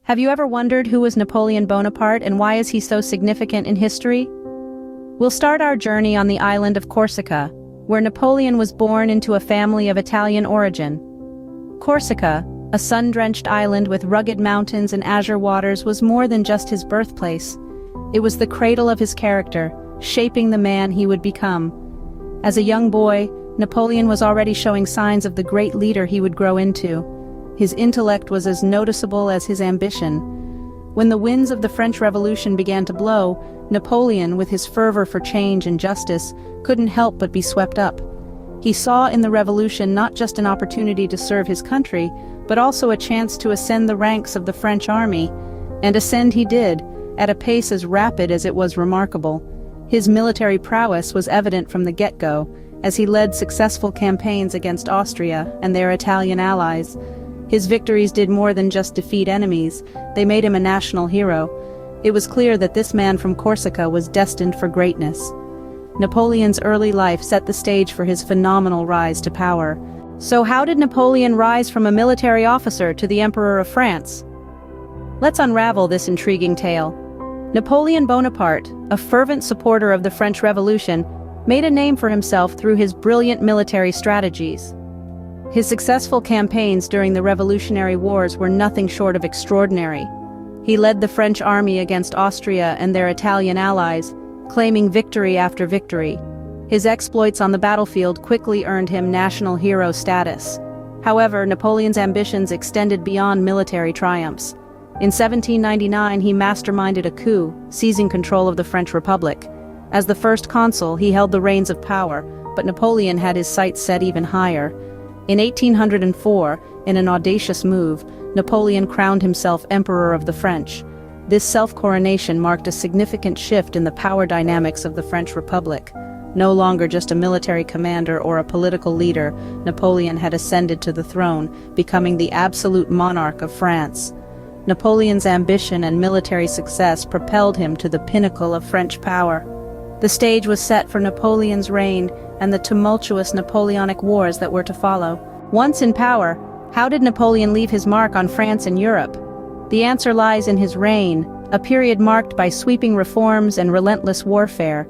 Have you ever wondered who was Napoleon Bonaparte and why is he so significant in history? We'll start our journey on the island of Corsica, where Napoleon was born into a family of Italian origin. Corsica, a sun-drenched island with rugged mountains and azure waters, was more than just his birthplace. It was the cradle of his character, shaping the man he would become. As a young boy, Napoleon was already showing signs of the great leader he would grow into. His intellect was as noticeable as his ambition. When the winds of the French Revolution began to blow, Napoleon, with his fervor for change and justice, couldn't help but be swept up. He saw in the revolution not just an opportunity to serve his country, but also a chance to ascend the ranks of the French army. And ascend he did, at a pace as rapid as it was remarkable. His military prowess was evident from the get-go, as he led successful campaigns against Austria and their Italian allies. His victories did more than just defeat enemies, they made him a national hero. It was clear that this man from Corsica was destined for greatness. Napoleon's early life set the stage for his phenomenal rise to power. So how did Napoleon rise from a military officer to the Emperor of France? Let's unravel this intriguing tale. Napoleon Bonaparte, a fervent supporter of the French Revolution, made a name for himself through his brilliant military strategies. His successful campaigns during the Revolutionary Wars were nothing short of extraordinary. He led the French army against Austria and their Italian allies, claiming victory after victory. His exploits on the battlefield quickly earned him national hero status. However, Napoleon's ambitions extended beyond military triumphs. In 1799, he masterminded a coup, seizing control of the French Republic. As the first consul, he held the reins of power, but Napoleon had his sights set even higher. In 1804, in an audacious move, Napoleon crowned himself Emperor of the French. This self-coronation marked a significant shift in the power dynamics of the French Republic. No longer just a military commander or a political leader, Napoleon had ascended to the throne, becoming the absolute monarch of France. Napoleon's ambition and military success propelled him to the pinnacle of French power. The stage was set for Napoleon's reign and the tumultuous Napoleonic Wars that were to follow. Once in power, how did Napoleon leave his mark on France and Europe? The answer lies in his reign, a period marked by sweeping reforms and relentless warfare.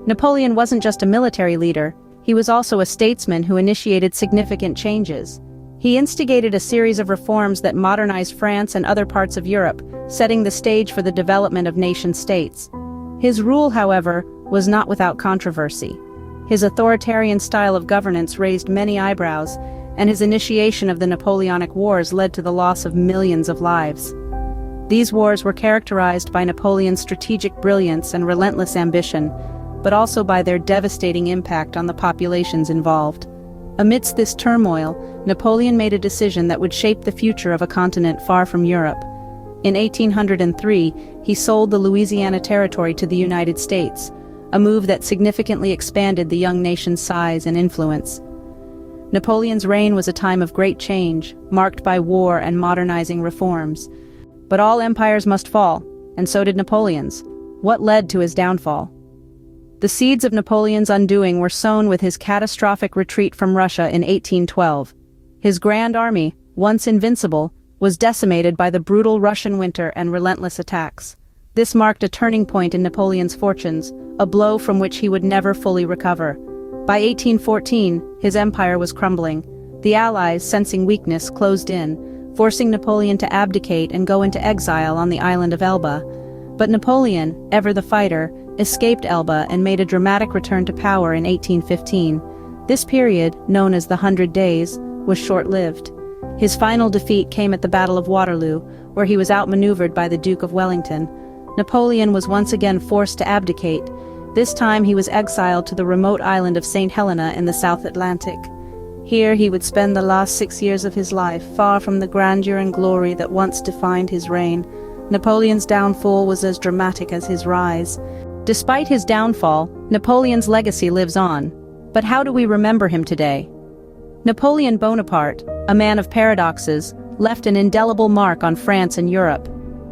Napoleon wasn't just a military leader, he was also a statesman who initiated significant changes. He instigated a series of reforms that modernized France and other parts of Europe, setting the stage for the development of nation-states. His rule, however, was not without controversy. His authoritarian style of governance raised many eyebrows, and his initiation of the Napoleonic Wars led to the loss of millions of lives. These wars were characterized by Napoleon's strategic brilliance and relentless ambition, but also by their devastating impact on the populations involved. Amidst this turmoil, Napoleon made a decision that would shape the future of a continent far from Europe. In 1803, he sold the Louisiana Territory to the United States, a move that significantly expanded the young nation's size and influence. Napoleon's reign was a time of great change, marked by war and modernizing reforms. But all empires must fall, and so did Napoleon's. What led to his downfall? The seeds of Napoleon's undoing were sown with his catastrophic retreat from Russia in 1812. His grand army, once invincible, was decimated by the brutal Russian winter and relentless attacks. This marked a turning point in Napoleon's fortunes, a blow from which he would never fully recover. By 1814, his empire was crumbling. The Allies, sensing weakness, closed in, forcing Napoleon to abdicate and go into exile on the island of Elba. But Napoleon, ever the fighter, escaped Elba and made a dramatic return to power in 1815. This period, known as the 100 Days, was short-lived. His final defeat came at the Battle of Waterloo, where he was outmaneuvered by the Duke of Wellington. Napoleon was once again forced to abdicate. This time he was exiled to the remote island of St. Helena in the South Atlantic. Here he would spend the last 6 years of his life, far from the grandeur and glory that once defined his reign. Napoleon's downfall was as dramatic as his rise. Despite his downfall, Napoleon's legacy lives on. But how do we remember him today? Napoleon Bonaparte, a man of paradoxes, left an indelible mark on France and Europe.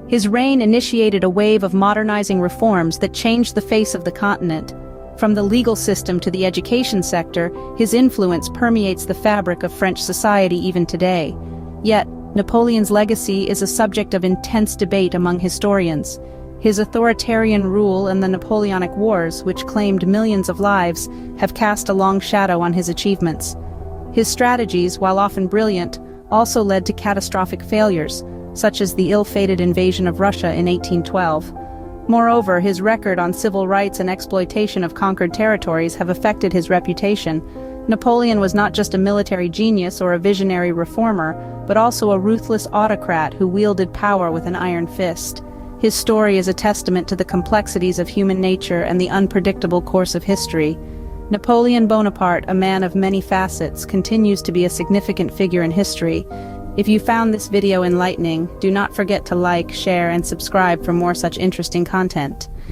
His reign initiated a wave of modernizing reforms that changed the face of the continent. From the legal system to the education sector, his influence permeates the fabric of French society even today. Yet, Napoleon's legacy is a subject of intense debate among historians. His authoritarian rule and the Napoleonic Wars, which claimed millions of lives, have cast a long shadow on his achievements. His strategies, while often brilliant, also led to catastrophic failures, such as the ill-fated invasion of Russia in 1812. Moreover, his record on civil rights and exploitation of conquered territories have affected his reputation. Napoleon was not just a military genius or a visionary reformer, but also a ruthless autocrat who wielded power with an iron fist. His story is a testament to the complexities of human nature and the unpredictable course of history. Napoleon Bonaparte, a man of many facets, continues to be a significant figure in history. If you found this video enlightening, do not forget to like, share, and subscribe for more such interesting content.